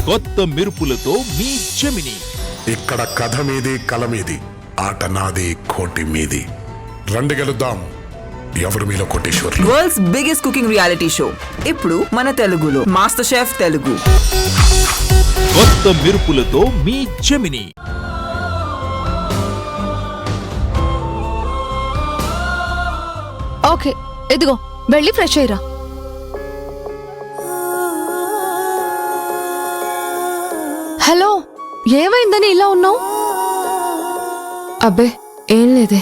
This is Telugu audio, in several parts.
కొత్త మెరుపులతో మీ జెమిని. ఇక్కడ కథ మీది, కల మీది, ఆట నాది, కోటి మీది. రండి గెలుద్దాం ఎవరు మీలో Koteswarlu. World's biggest cooking reality show ఇప్పుడు మన తెలుగులో మాస్టర్ షెఫ్ తెలుగు. కొత్త మెరుపులతో మీ జెమిని. ఓకే, ఇదిగో వెళ్ళి ఫ్రెష్ అయ్యిరా. హలో, ఏమైందని ఇలా ఉన్నావు? అబ్బే ఏం లేదే.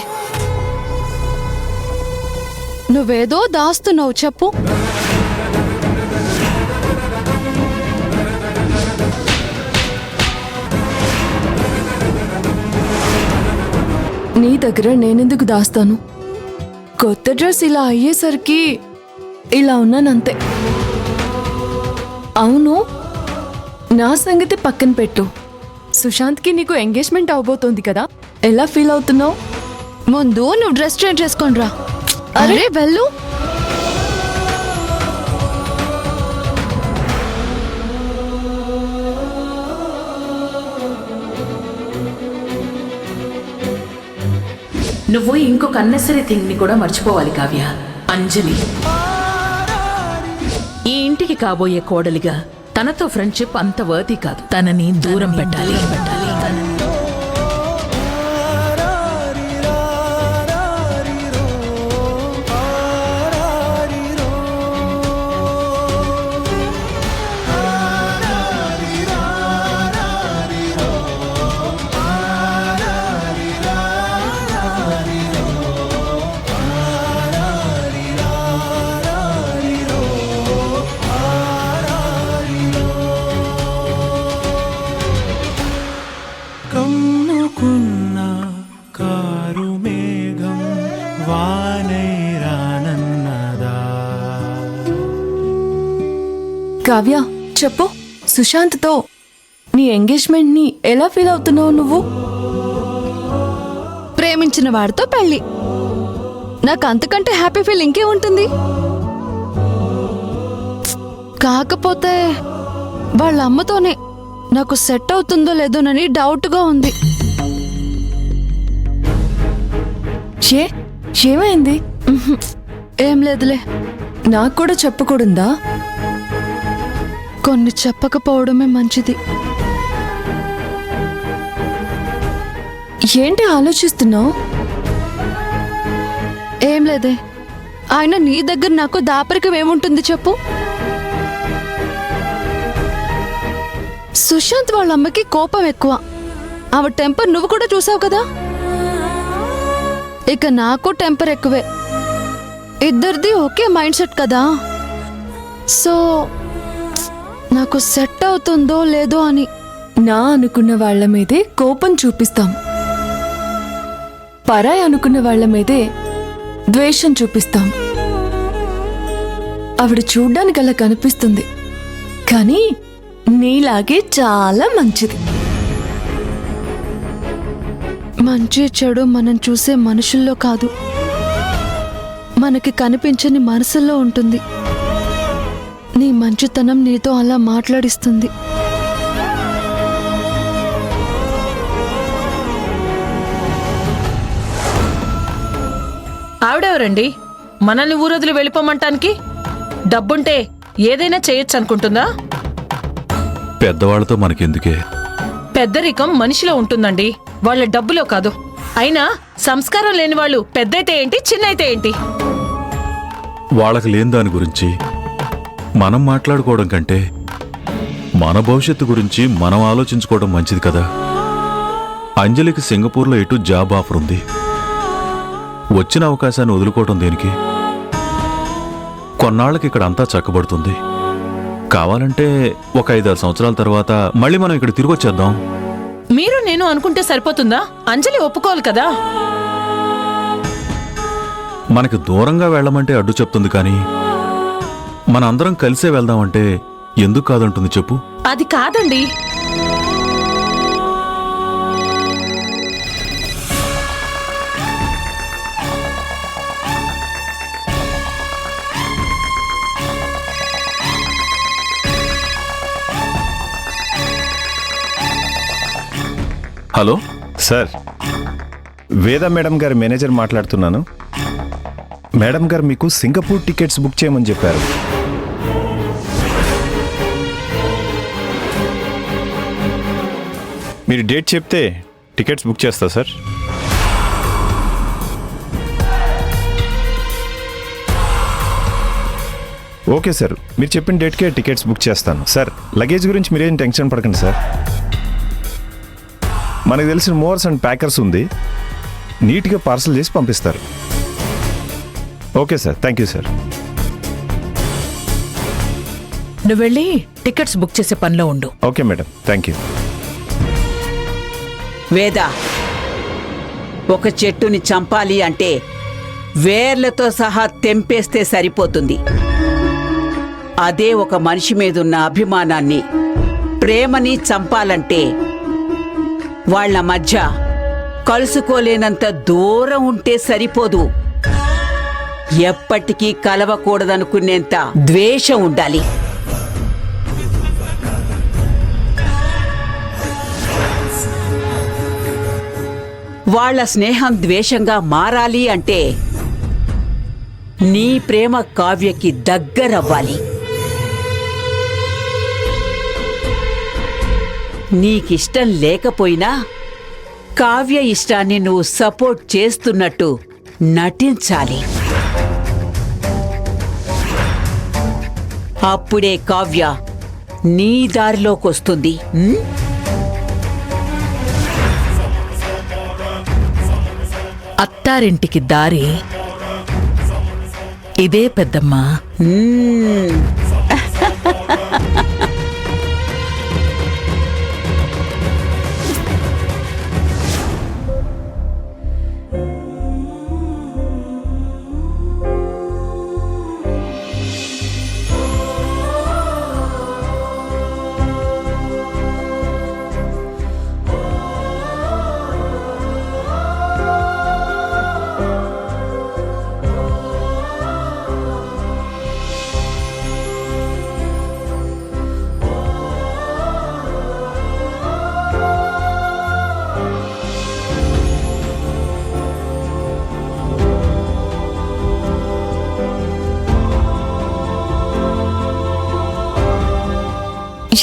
నువ్వేదో దాస్తున్నావు, చెప్పు. నీ దగ్గర నేనెందుకు దాస్తాను? కొత్త డ్రెస్ ఇలా అయ్యేసరికి ఇలా ఉన్నానంతే. అవును, నా సంగతి పక్కన పెట్టు. సుశాంత్కి నీకు ఎంగేజ్మెంట్ అవబోతోంది కదా, ఎలా ఫీల్ అవుతున్నావు? ముందు నువ్వు డ్రెస్ చేంజ్ చేసుకొని రా. అరే వెళ్ళు. నువ్వు ఇంకొక అన్నెసరీ థింగ్ ని కూడా మర్చిపోవాలి కావ్య. అంజలి ఈ ఇంటికి కాబోయే కోడలిగా తనతో ఫ్రెండ్షిప్ అంత వర్తీ కాదు. తనని దూరం పెట్టాలి. కావ్య చెప్పు, సుశాంత్తో నీ ఎంగేజ్మెంట్ ని ఎలా ఫీల్ అవుతున్నావు నువ్వు? ప్రేమించిన వాడితో పెళ్లి, నాకు అంతకంటే హ్యాపీ ఫీల్ ఇంకే ఉంటుంది. కాకపోతే వాళ్ళ అమ్మతోనే నాకు సెట్ అవుతుందో లేదోనని డౌట్గా ఉంది. ఏమైంది? ఏం లేదులే. నాకు కూడా చెప్పకూడదా? కొన్ని చెప్పకపోవడమే మంచిది. ఏంటి ఆలోచిస్తున్నావు? ఏం లేదే. ఆయన నీ దగ్గర నాకు దాపరికం ఏముంటుంది చెప్పు? సుశాంత్ వాళ్ళ అమ్మకి కోపం ఎక్కువ. ఆవిడ టెంపర్ నువ్వు కూడా చూసావు కదా. ఇక నాకు టెంపర్ ఎక్కువే. ఇద్దరిది ఒకే మైండ్ సెట్ కదా. సో నాకు సెట్ అవుతుందో లేదో అని. నా అనుకున్న వాళ్ల మీదే కోపం చూపిస్తాం, పరాయి అనుకున్న వాళ్ల మీదే ద్వేషం చూపిస్తాం. ఆవిడ చూడ్డానికి అలా కనిపిస్తుంది, కానీ నీలాగే చాలా మంచిది. మంచి చెడు మనం చూసే మనుషుల్లో కాదు, మనకి కనిపించని మనసుల్లో ఉంటుంది. నీ మంచితనం నీతో అలా మాట్లాడిస్తుంది. ఆవిడెవరండి మనల్ని ఊరొదిలి వెళ్ళిపోమంటానికి? డబ్బుంటే ఏదైనా చేయొచ్చు అనుకుంటుందా? పెద్దవాళ్లతో మనకెందుకే? పెద్దరికం మనిషిలో ఉంటుందండి, వాళ్ళ డబ్బులో కాదు. అయినా సంస్కారం లేని వాళ్ళు పెద్దయితే ఏంటి, చిన్నయితే ఏంటి? వాళ్ళకి లేని దాని గురించి మనం మాట్లాడుకోవడం కంటే మన భవిష్యత్తు గురించి మనం ఆలోచించుకోవడం మంచిది కదా. అంజలికి సింగపూర్లో ఎటు జాబ్ ఆఫర్ ఉంది. వచ్చిన అవకాశాన్ని వదులుకోవటం దేనికి? కొన్నాళ్ళకి ఇక్కడ అంతా చక్కబడుతుంది. కావాలంటే ఒక 5-6 సంవత్సరాల తర్వాత మళ్ళీ మనం ఇక్కడ తిరిగి వచ్చేద్దాం. మీరు నేను అనుకుంటే సరిపోతుందా? అంజలి ఒప్పుకోవాలి కదా. మనకి దూరంగా వెళ్ళమంటే అడ్డు చెప్తుంది, కానీ మన అందరం కలిసే వెళ్దామంటే ఎందుకు కాదంటుంది చెప్పు? అది కాదండి. హలో. సార్, వేద మేడం గారి మేనేజర్ మాట్లాడుతున్నాను. మేడం గారు మీకు సింగపూర్ టికెట్స్ బుక్ చేయమని చెప్పారు. మీరు డేట్ చెప్తే టికెట్స్ బుక్ చేస్తా సార్. ఓకే సార్, మీరు చెప్పిన డేట్కే టికెట్స్ బుక్ చేస్తాను. సార్, లగేజ్ గురించి మీరేం టెన్షన్ పడకండి సార్. మనకు తెలిసిన మూవర్స్ అండ్ ప్యాకర్స్ ఉంది, నీట్గా పార్సల్ చేసి పంపిస్తారు. Okay sir, thank you sir. నువ్వు వెళ్ళి టికెట్స్ బుక్ చేసే పనిలో ఉండు. Okay madam, thank you. వేద, ఒక చెట్టుని చంపాలి అంటే వేర్లతో సహా తెంపేస్తే సరిపోతుంది. అదే ఒక మనిషి మీదున్న అభిమానాన్ని, ప్రేమని చంపాలంటే వాళ్ళ మధ్య కలుసుకోలేనంత దూరం ఉంటే సరిపోదు. ఎప్పటికీ కలవకూడదనుకునేంత ద్వేషం ఉండాలి. వాళ్ళ స్నేహం ద్వేషంగా మారాలి అంటే నీ ప్రేమ కావ్యకి దగ్గరవ్వాలి. నీకిష్టం లేకపోయినా కావ్య ఇష్టాన్ని నువ్వు సపోర్ట్ చేస్తున్నట్టు నటించాలి. అప్పుడే కావ్య నీ దారిలోకొస్తుంది. అత్తారింటికి దారి ఇదే పెద్దమ్మా.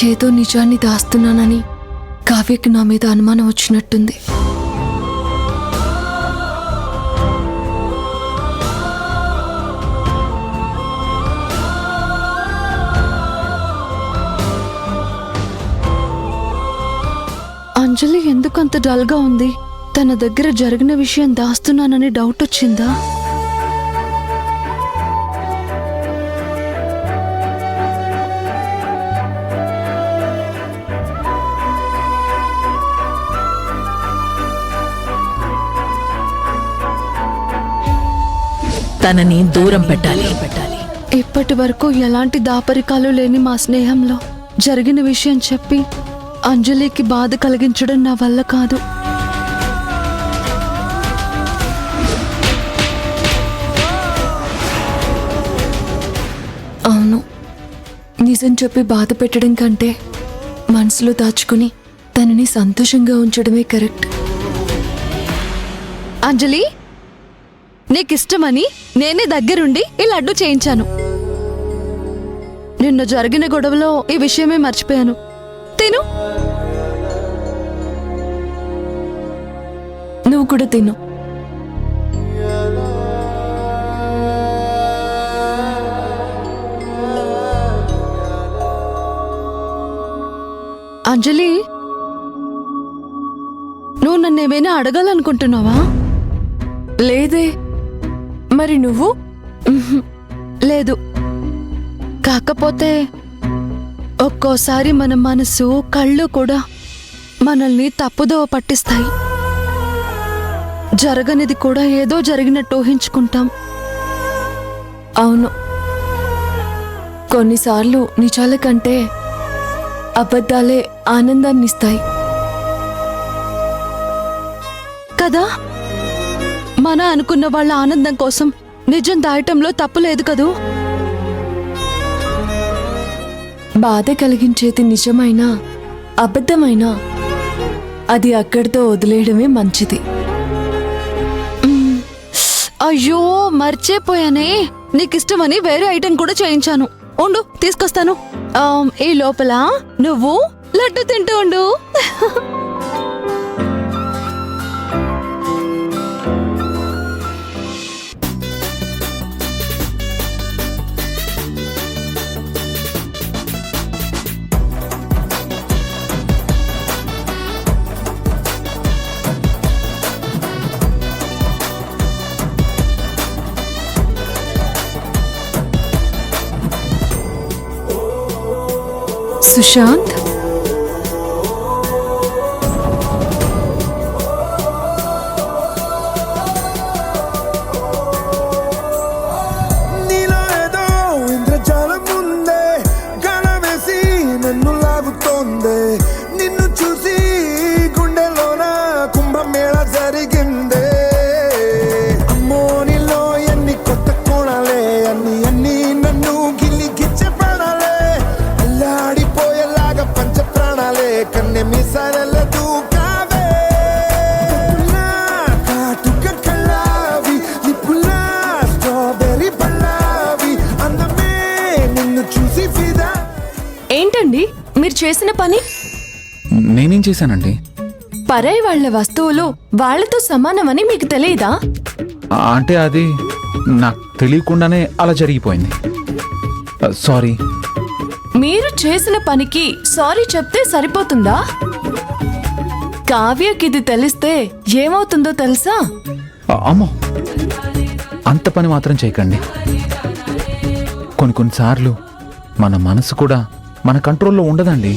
ఏదో నిజాన్ని దాస్తున్నానని కావ్యకి నా మీద అనుమానం వచ్చినట్టుంది. అంజలి ఎందుకంత డల్గా ఉంది? తన దగ్గర జరిగిన విషయం దాస్తున్నానని డౌట్ వచ్చిందా? తనని దూరం పెట్టాలి. ఇప్పటి వరకు ఎలాంటి దాపరికాలు లేని మా స్నేహంలో జరిగిన విషయం చెప్పి అంజలికి బాధ కలిగించడం నా వల్ల కాదు. అవును, నిజం చెప్పి బాధ పెట్టడం కంటే మనసులో దాచుకుని తనని సంతోషంగా ఉంచడమే కరెక్ట్. అంజలి, నీకిష్టమని నేనే దగ్గరుండి ఈ లడ్డు చేయించాను. నిన్న జరిగిన గొడవలో ఈ విషయమే మర్చిపోయాను. తిను. నువ్వు కూడా తిను. అంజలి, నువ్వు నన్నేమైనా అడగాలనుకుంటున్నావా? లేదే. మరి నువ్వు? లేదు. కాకపోతే ఒక్కోసారి మన మనసు, కళ్ళు కూడా మనల్ని తప్పుదోవ పట్టిస్తాయి. జరగనిది కూడా ఏదో జరిగినట్టు ఊహించుకుంటాం. అవును, కొన్నిసార్లు నిజాల కంటే అబద్ధాలే ఆనందాన్నిస్తాయి కదా. మన అనుకున్న వాళ్ళ ఆనందం కోసం నిజం దాయటంలో తప్పులేదు కదూ. బాధ కలిగించేది నిజమైనా అబద్ధమైనా అది అక్కడితో వదిలేయడమే మంచిది. అయ్యో మర్చిపోయానే, నీకిష్టమని వేరే ఐటెం కూడా చేయించాను. ఉండు తీసుకొస్తాను. ఈ లోపల నువ్వు లడ్డు తింటూ ఉండు. సుశాంత్, నీలో ఏదో ఇంద్రజాలం ఉందే, గణవేసి నన్ను లాగుతోందే. నిన్ను చూసి గుండెలోన కుంభమేళ జరిగిందే. అమ్మో నీలో ఎన్ని కొత్త కోణాలే, అన్ని అన్ని నన్ను గిల్లి గిచ్చే ప్రాణాలే. అల్లాడిపోయేలాగా పంచ ప్రాణాలే, కన్నె మీసాల దూకావే. కాటుక కళ్ళావి, నిప్పులా స్ట్రాబెర్రీ పళ్ళావి, అందమే నిన్ను చూసి ఫిదా. ఏంటండి మీరు చేసిన పని? నేనేం చేశానండి? పరాయి వాళ్ళ వస్తువులు వాళ్ళతో సమానమని మీకు తెలియదా? అంటే అది నాకు తెలియకుండానే అలా జరిగిపోయింది. సారీ. మీరు చేసిన పనికి సారీ చెప్తే సరిపోతుందా? కావ్యకిది తెలిస్తే ఏమవుతుందో తెలుసా? అమ్మో, అంత పని మాత్రం చేయకండి. కొన్నిసార్లు మన మనసు కూడా మన కంట్రోల్లో ఉండదండి.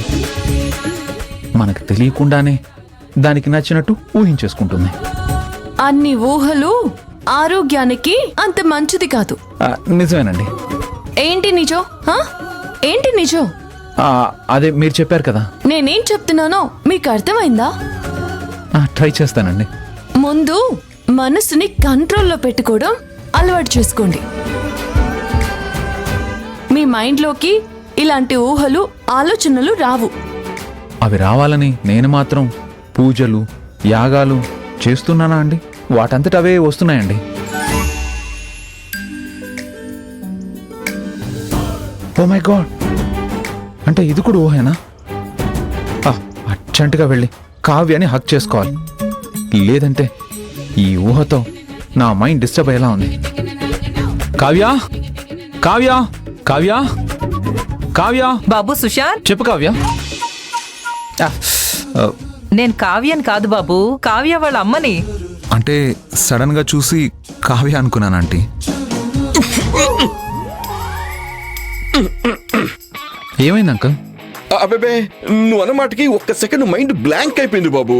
మనకు తెలియకుండానే దానికి నచ్చినట్టు ఊహించేసుకుంటుంది. అన్ని ఊహలు ఆరోగ్యానికి అంత మంచిది కాదు. నిజమేనండి. ఏంటి నిజం? ఏంటి నిజం? అదే మీరు చెప్పారు కదా. నేనేం చెప్తున్నానో మీకు అర్థమైందా? ట్రై చేస్తానండి. ముందు మనసుని కంట్రోల్లో పెట్టుకోవడం అలవాటు చేసుకోండి. మీ మైండ్లోకి ఇలాంటి ఊహలు ఆలోచనలు రావు. అవి రావాలని నేను మాత్రం పూజలు యాగాలు చేస్తున్నానా అండి? వాటంతట అవే వస్తున్నాయండి. ఓ మై గాడ్, అంటే ఇది కూడా ఊహేనా? అర్జెంటుగా వెళ్ళి కావ్యాన్ని హక్ చేసుకోవాలి. లేదంటే ఈ ఊహతో నా మైండ్ డిస్టర్బ్ అయ్యేలా ఉంది. కావ్య, కావ్య, కావ్య, కావ్య. బాబు సుశాంత్, చెప్పు కావ్య. నేను కావ్యని కాదు బాబు, కావ్య వాళ్ళ అమ్మని. అంటే సడన్ గా చూసి కావ్య అనుకున్నాను ఆంటీ. ఏమైంది అంకల్? అబ్బే, నువ్వు అన్నమాటకి ఒక్క సెకండ్ మైండ్ బ్లాంక్ అయిపోయింది బాబు.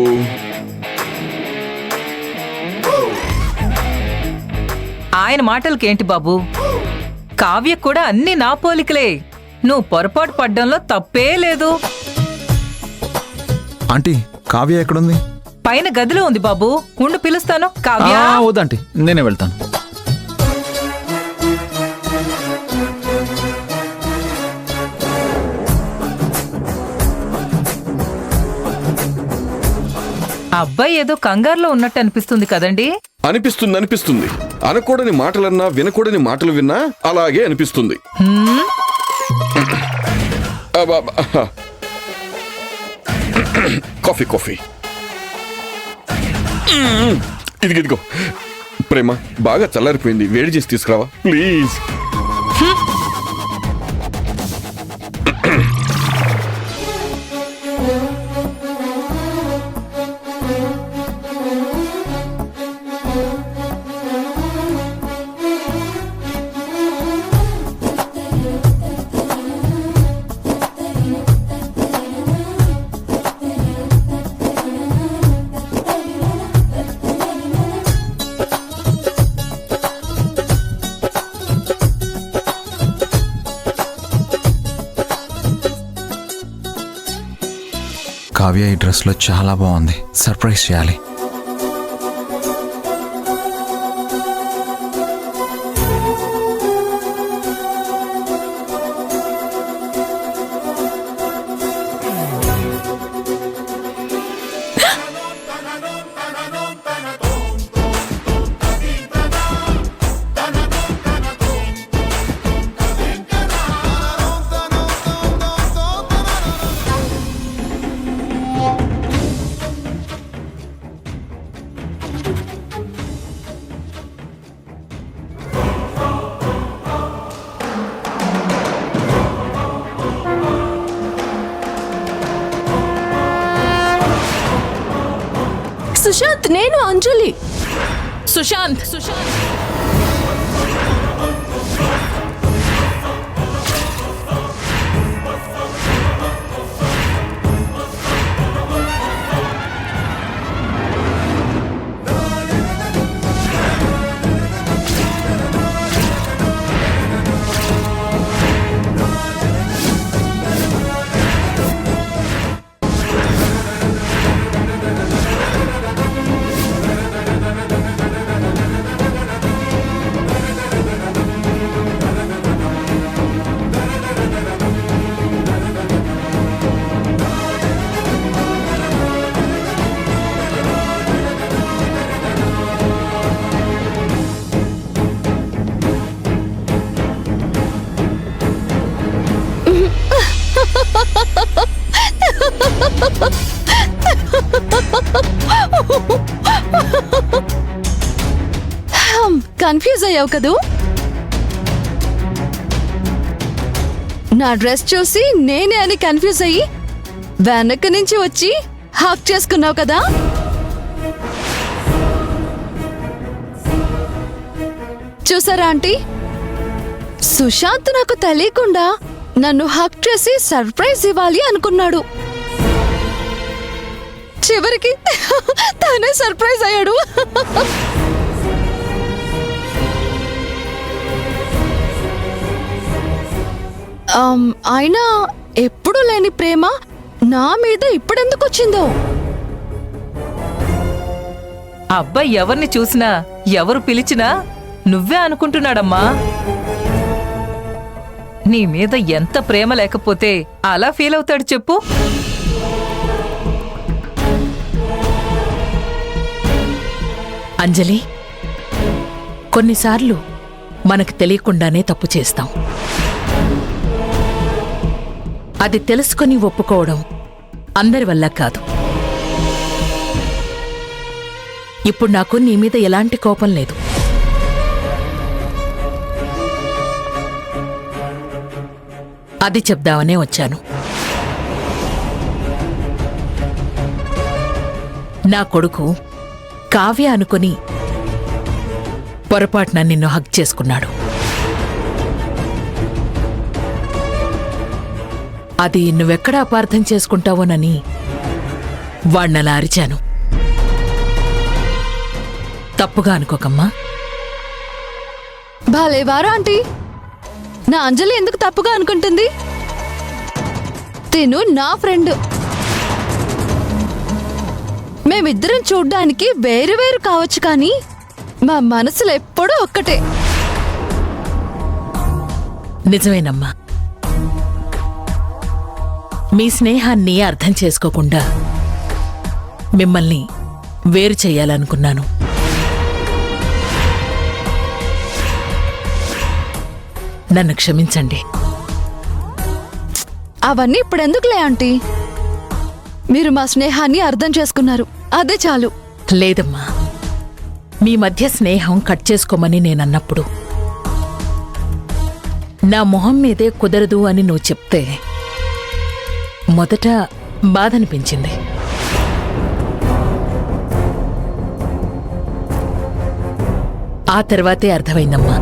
ఆయన మాటలకేంటి బాబు, కావ్య కూడా అన్ని నా పోలికలే. నువ్వు పొరపాటు పడ్డంలో తప్పే లేదు. ఆంటీ, కావ్య ఎక్కడుంది? పైన గదిలో ఉంది బాబు, ఉండు పిలుస్తాను. కావ్య. వద్దంటీ, నేనే వెళ్తాను. అబ్బాయి ఏదో కంగారులో ఉన్నట్టు అనిపిస్తుంది కదండి? అనిపిస్తుంది. అనకూడని మాటలన్నా వినకూడని మాటలు విన్నా అలాగే అనిపిస్తుంది. కాఫీ. ఇదిగో ప్రేమ, బాగా చల్లారిపోయింది, వేడి చేసి తీసుకురావా ప్లీజ్. కావ్య ఈ డ్రెస్ లో చాలా బాగుంది, సర్ప్రైజ్ చేయాలి. సుశాంత్, నేను అంజలి. సుశాంత్, సుశాంత్. కన్ఫ్యూజ్ అయ్యావు కదూ? నా డ్రెస్ చూసి నేనే అని కన్ఫ్యూజ్ అయ్యి వెనక నుంచి వచ్చి హక్ చేసుకున్నావు కదా? చూసారా ఆంటీ, సుశాంత్ నాకు తెలియకుండా నన్ను హక్ చేసి సర్ప్రైజ్ ఇవ్వాలి అనుకున్నాడు. చివరికి తనే సర్ప్రైజ్ అయ్యాడు. అయినా ఎప్పుడు లేని ప్రేమ నా మీద ఇప్పుడెందుకు వచ్చిందో? అబ్బాయి ఎవరిని చూసినా ఎవరు పిలిచినా నువ్వే అనుకుంటున్నాడమ్మా. నీ మీద ఎంత ప్రేమ లేకపోతే అలా ఫీల్ అవుతాడు చెప్పు? అంజలి, కొన్నిసార్లు మనకు తెలియకుండానే తప్పు చేస్తాం. అది తెలుసుకొని ఒప్పుకోవడం అందరి వల్ల కాదు. ఇప్పుడు నాకు నీ మీద ఎలాంటి కోపం లేదు. అది చెప్దామనే వచ్చాను. నా కొడుకు కావ్య అనుకుని పొరపాటున నిన్ను హగ్ చేసుకున్నాడు. అది నువ్వెక్కడ అపార్థం చేసుకుంటావోనని వాణ్ణలా అరిచాను. తప్పుగా అనుకోకమ్మా. బాలేవారా ఆంటీ? నా అంజలి ఎందుకు తప్పుగా అనుకుంటుంది? తిను నా ఫ్రెండ్. మేమిద్దరం చూడ్డానికి వేరు వేరు కావచ్చు, కానీ మా మనసులు ఎప్పుడూ ఒక్కటే. నిజమేనమ్మా. మీ స్నేహాన్ని అర్థం చేసుకోకుండా మిమ్మల్ని వేరు చెయ్యాలనుకున్నాను. నన్ను క్షమించండి. అవన్నీ ఇప్పుడెందుకులే ఆంటీ, మీరు మా స్నేహాన్ని అర్థం చేసుకున్నారు, అదే చాలు. లేదమ్మా, మీ మధ్య స్నేహం కట్ చేసుకోమని నేనన్నప్పుడు నా మొహం మీదే కుదరదు అని నువ్వు చెప్తే మొదట బాధనిపించింది. ఆ తర్వాతే అర్థమైందమ్మా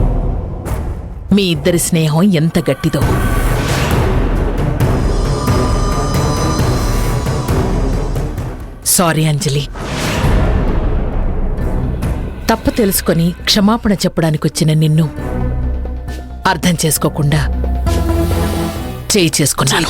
మీ ఇద్దరి స్నేహం ఎంత గట్టిదో. సారీ అంజలి. తప్పు తెలుసుకొని క్షమాపణ చెప్పడానికొచ్చిన నిన్ను అర్థం చేసుకోకుండా చేయి చేసుకున్నాను.